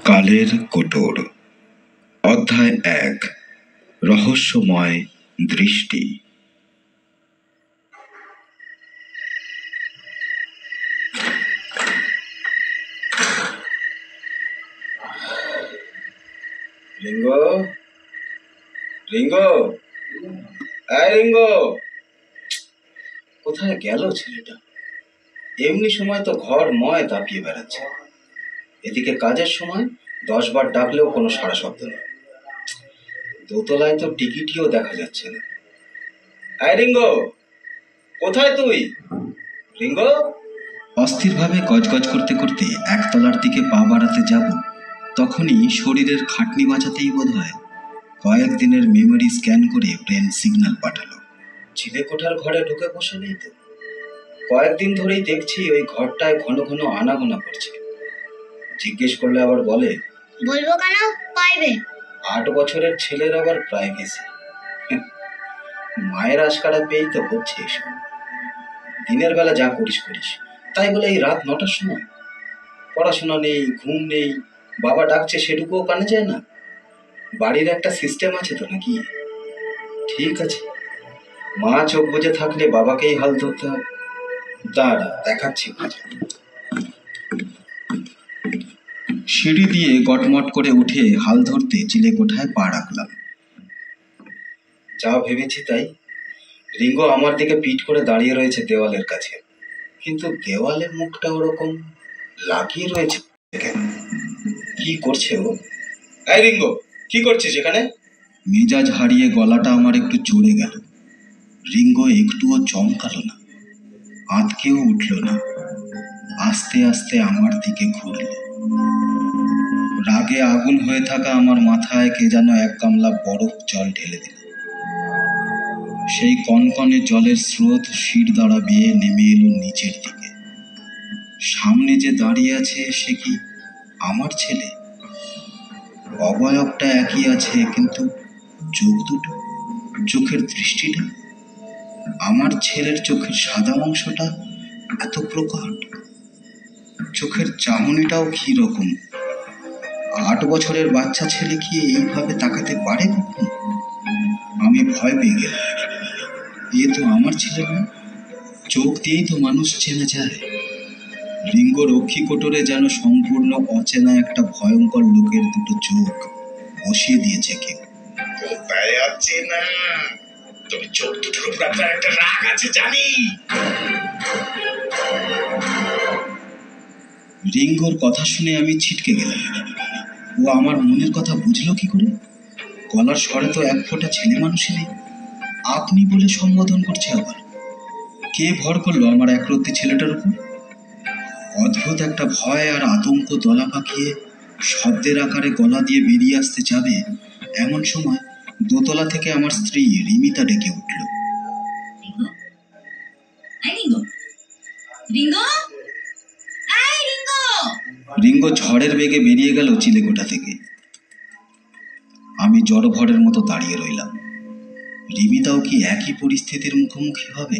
কালের কোটর অধ্যায় ১ রহস্যময় দৃষ্টি। রিঙ্গো, রিঙ্গো, রিঙ্গো, কোথায় গেল ছেলেটা? এমনি সময় তো ঘর ময় দাপিয়ে বেড়াচ্ছে, এদিকে কাজের সময় 10 বার ডাকলেও কোনো সাড়া শব্দ নেই। দোতলায় তো টিকিটিও দেখা যাচ্ছে না। রিঙ্গো, কোথায় তুই? রিঙ্গো। অস্থিরভাবে গজগজ করতে করতে একতলার দিকে পা বাড়াতে যাব, তখনই শরীরের খাটনি বাঁচাতেই বোধ হয় কয়েকদিনের মেমোরি স্ক্যান করে ব্রেন সিগন্যাল পাঠালো। চিলেকোঠার ঘরে ঢুকে বসে নেই তো। কয়েকদিন ধরেই দেখছি ওই ঘরটায় ঘন ঘন আনাগোনা করছে। জিজ্ঞেস করলে আবার বলে, বলবো কেন, পাইবে। 8 বছরের ছেলের আবার প্রাইভেসি। মায়ের আশকারা পেয়েই তো হচ্ছে এসব। দিনের বেলা যা করিস করিস, তাই বলে এই রাত 9টার সময় পড়াশোনা নেই, ঘুম নেই, বাবা ডাকছে সেটুকুও কানে যায় না। বাড়ির একটা সিস্টেম আছে তো নাকি? ঠিক আছে, মা চোখ বুজে থাকলে বাবাকেই হাল ধরতে হবে। দাঁড়া, দেখাচ্ছি। সিঁড়ি দিয়ে গটমট করে উঠে হাল ধরতে চিলেকোঠায় পা রাখলাম। যা ভেবেছি তাই। রিঙ্গো আমার দিকে পিঠ করে দাঁড়িয়ে রয়েছে দেওয়ালের কাছে, কিন্তু দেওয়ালের মুখটা ওরকম লাগিয়ে রয়েছে কেন? কি করছে ও? রিঙ্গো, কি করছিস এখানে? মেজাজ হারিয়ে গলাটা আমার একটু চড়ে গেল। রিঙ্গো একটুও চমকালো না, আঁতকেও উঠল না। আস্তে আস্তে আমার দিকে ঘুরল। রাগে আগুন হয়ে থাকা আমার মাথায় কে যেন 1 গামলা বরফ জল ঢেলে দিল। সেই কনকনে জলের স্রোত শির দ্বারা বেয়ে নেমে এলো নিচের দিকে। সামনে যে দাঁড়িয়ে আছে সে কি আমার ছেলে? অবয়বটা একই আছে, কিন্তু চোখ দুটো, চোখের দৃষ্টিটা, আমার ছেলের চোখের সাদা অংশটা এত প্রকট। চোখের চাহনিটাও কি রকম। 8 বছরের বাচ্চা ছেলে কি এইভাবে তাকাতে পারে কখন? আমি ভয় পেয়ে গেলাম। এ তো আমার ছেলে না, চোখ দিয়েই তো মানুষ চেনা যায়। রিঙ্গো রক্ষী কোটরে যেন সম্পূর্ণ অচেনা একটা ভয়ঙ্কর লোকের দুটো চোখ বসিয়ে দিয়েছে কেউ। কোথায় আছে না, তবে চোখ দুটোর উপর আপনার একটা রাগ আছে জানি। রিঙ্গোর কথা শুনে আমি ছিটকে গেলাম। ও আমার মনের কথা বুঝলো কি করে? গলার স্বরে তো 1 ফোঁটা ছেলে মানুষই নেই। আপনি বলে সম্বোধন করছে আবার। কে ভর করলো আমার একরত্তি ছেলেটার উপর? অদ্ভুত একটা ভয় আর আতঙ্ক দলা পাকিয়ে শব্দের আকারে গলা দিয়ে বেরিয়ে আসতে যাবে, এমন সময় দোতলা থেকে আমার স্ত্রী রিমিতা ডেকে উঠল। রিঙ্গো ঝড়ের বেগে বেরিয়ে গেল চিলেকোঠা থেকে। আমি জড়ভরের মতো দাঁড়িয়ে রইলাম। রিমিতাও কি একই পরিস্থিতির মুখোমুখি হবে?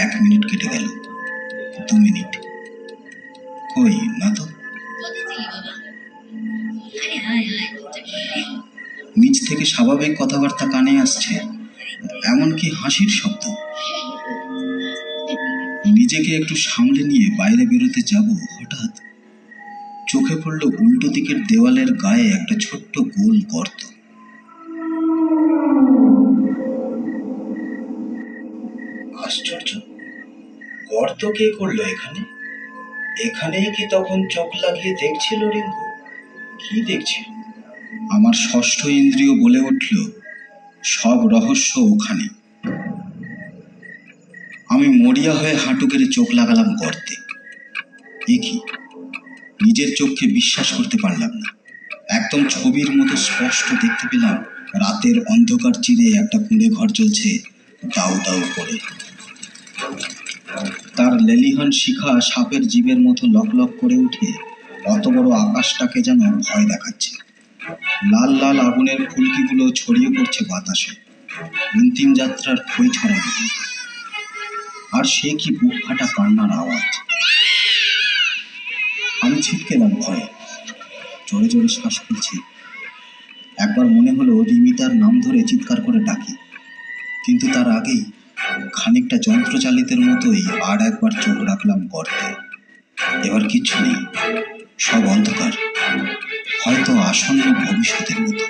1 মিনিট কেটে গেল, 2 মিনিট, কই না তো। নিচ থেকে স্বাভাবিক কথাবার্তা কানে আসছে, এমনকি হাসির শব্দ। নিজেকে একটু সামলে নিয়ে বাইরে বেরোতে যাব, হঠাৎ চোখে পড়ল উল্টো দিকের দেওয়ালের গায়ে একটা ছোট্ট গোল গর্ত। আশ্চর্য, গর্ত কে করলো এখানে? এখানেই কি তখন চোখ লাগিয়ে দেখছিল রিঙ্গো? কি দেখছিল? আমার ষষ্ঠ ইন্দ্রিয় বলে উঠল, সব রহস্য ওখানে। আমি মরিয়া হয়ে হাঁটু গেড়ে চোখ লাগালাম গর্তে। এ কি? নিজের চোখকে বিশ্বাস করতে পারলাম না। একদম ছবির মতো স্পষ্ট দেখতে পেলাম রাতের অন্ধকার চিরে একটা কুঁড়ে ঘর চলছে দাউ দাউ করে। তার লেলিহান শিখা সাপের জীবের মতো লক লক করে উঠে অত বড় আকাশটাকে যেন ভয় দেখাচ্ছে। লাল লাল আগুনের ফুলকিগুলো ছড়িয়ে পড়ছে বাতাসে, অন্তিম যাত্রার খই ছড়ানো। আর সে কি বুক ফাটা কান্নার আওয়াজ। আমি ছিটকেলাম ভয়ে। জোরে শ্বাস ফেলছি। একবার মনে হলো রিমিতার নাম ধরে চিৎকার করে ডাকি, কিন্তু তার আগেই খানিকটা যন্ত্রচালিতের মতোই আর একবার চোখ রাখলাম গর্তে। এবার কিচ্ছু নেই, সব অন্ধকার, হয়তো আসন্ন ভবিষ্যতের মতো।